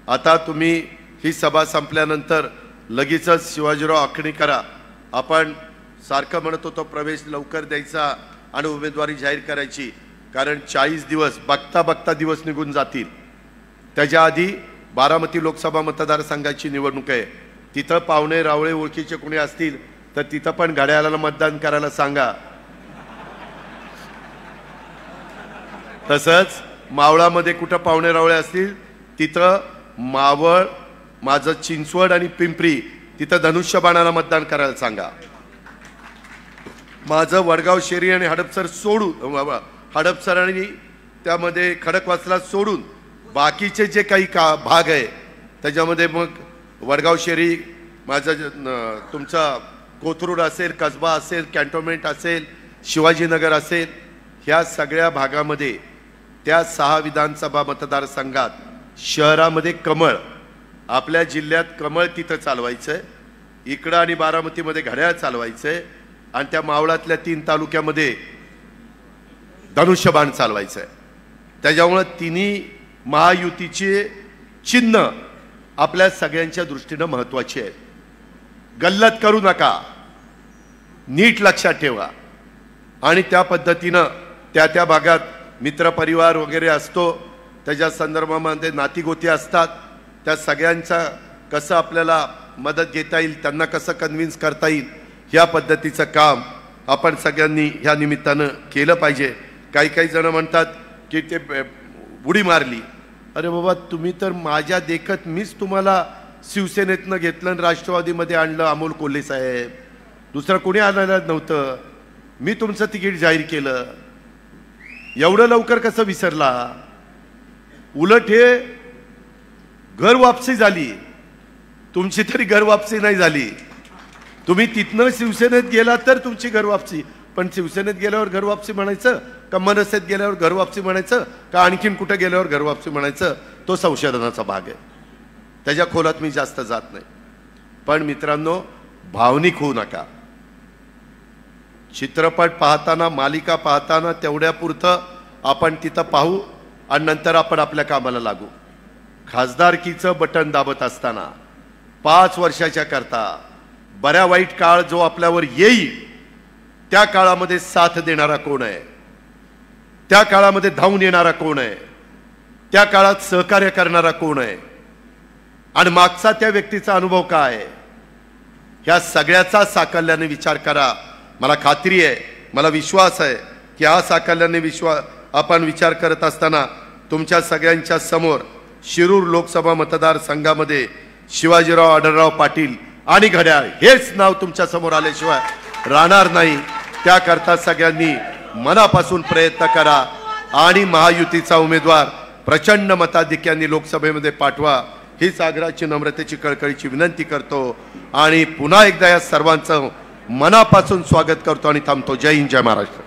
A: आता तुम्ही ही सभा संपल्यानंतर लगेचच शिवाजीराव आखणी करा. आपण सारखं म्हणत होतो प्रवेश लवकर द्यायचा आणि उमेदवारी जाहीर करायची, कारण 40 दिवस बघता बघता दिवस निघून जातील. त्याच्या आधी बारामती लोकसभा मतदारसंघाची निवडणूक आहे. तिथं पाहुणे रावळे ओळखीचे कोणी असतील तर तिथं पण घड्याळाला मतदान करायला सांगा. तसंच मावळामध्ये कुठं पाहुणे रावळे असतील तिथं मावळ, माझं चिंचवड आणि पिंपरी तिथं धनुष्यबाणाला मतदान करायला सांगा. माझं वडगाव शेरी आणि हडपसर सोडून, हडपसर आणि त्यामध्ये खडकवासला सोडून बाकीचे जे काही भाग आहे त्याच्यामध्ये मग वडगाव शेरी माझं, तुमचा कोथरूड असेल, कसबा असेल, कॅन्टोन्मेंट असेल, शिवाजीनगर असेल, ह्या सगळ्या भागामध्ये त्या 6 विधानसभा मतदारसंघात शहरामध्ये कमळ, आपल्या जिल्ह्यात कमळ तिथं चालवायचं आहे. इकडं आणि बारामतीमध्ये घड्याळ चालवायचं आहे आणि त्या मावळातल्या 3 तालुक्यामध्ये धनुष्यबाण चालवायचं आहे. त्याच्यामुळं तिन्ही महायुतीचे चिन्ह आपल्या सगळ्यांच्या दृष्टीनं महत्त्वाची आहे. गल्लत करू नका, नीट लक्षात ठेवा. आणि त्या पद्धतीनं त्या त्या भागात मित्रपरिवार वगैरे असतो, त्याच्या संदर्भामध्ये नातीगोती असतात, त्या सगळ्यांचा कसं आपल्याला मदत घेता येईल, त्यांना कसं कन्व्हिन्स करता येईल, ह्या पद्धतीचं काम आपण सगळ्यांनी ह्या निमित्तानं केलं पाहिजे. काही काही जण म्हणतात की ते उडी मारली. अरे बाबा, तुम्ही तर माझ्या देखत मीच तुम्हाला शिवसेनेतनं घेतलं आणि राष्ट्रवादीमध्ये आणलं अमोल कोल्हे साहेब. दुसरं कोणी आणायला नव्हतं. मी तुमचं तिकीट जाहीर केलं. एवढं लवकर कसं विसरला? उलट हे घर वापसी झाली. तुमची तरी घर वापसी नाही झाली. तुम्ही तिथनं शिवसेनेत गेला तर तुमची घर वापसी, पण शिवसेनेत गेल्यावर घर वापसी म्हणायचं का मनसेत गेल्यावर घर वापसी म्हणायचं का आणखीन कुठे गेल्यावर घर वापसी म्हणायचं, तो संशोधनाचा भाग आहे. त्याच्या खोलात मी जास्त जात नाही. पण मित्रांनो, भावनिक होऊ नका. चित्रपट पाहताना, मालिका पाहताना तेवढ्यापुरतं आपण तिथं पाहू आणि नंतर आपण आपल्या कामाला लागू. खासदारकीचं बटन दाबत असताना 5 वर्षाच्या करता बऱ्या वाईट काळ जो आपल्यावर येईल, त्या काळामध्ये साथ देणारा कोण आहे, त्या काळामध्ये धावून येणारा कोण आहे, त्या काळात सहकार्य करणारा कोण आहे आणि मागचा त्या व्यक्तीचा अनुभव काय आहे, ह्या सगळ्याचा साकल्याने विचार करा. मला खात्री आहे, मला विश्वास आहे की हा साकल्याने आपण विचार करत असताना तुमच्या सगळ्यांच्या समोर शिरूर लोकसभा मतदारसंघामध्ये शिवाजीराव आढळराव पाटील आणि घड्याळ हेच नाव तुमच्या समोर आल्याशिवाय राहणार नाही. त्याकरता सगळ्यांनी मनापासून प्रयत्न करा आणि महायुतीचा उमेदवार प्रचंड मताधिक्याने लोकसभेमध्ये पाठवा, हीच आग्रहाची, नम्रतेची, कळकळीची विनंती करतो. आणि पुन्हा एकदा या सर्वांचं मनापासून स्वागत करतो आणि थांबतो. जय हिंद, जय महाराष्ट्र.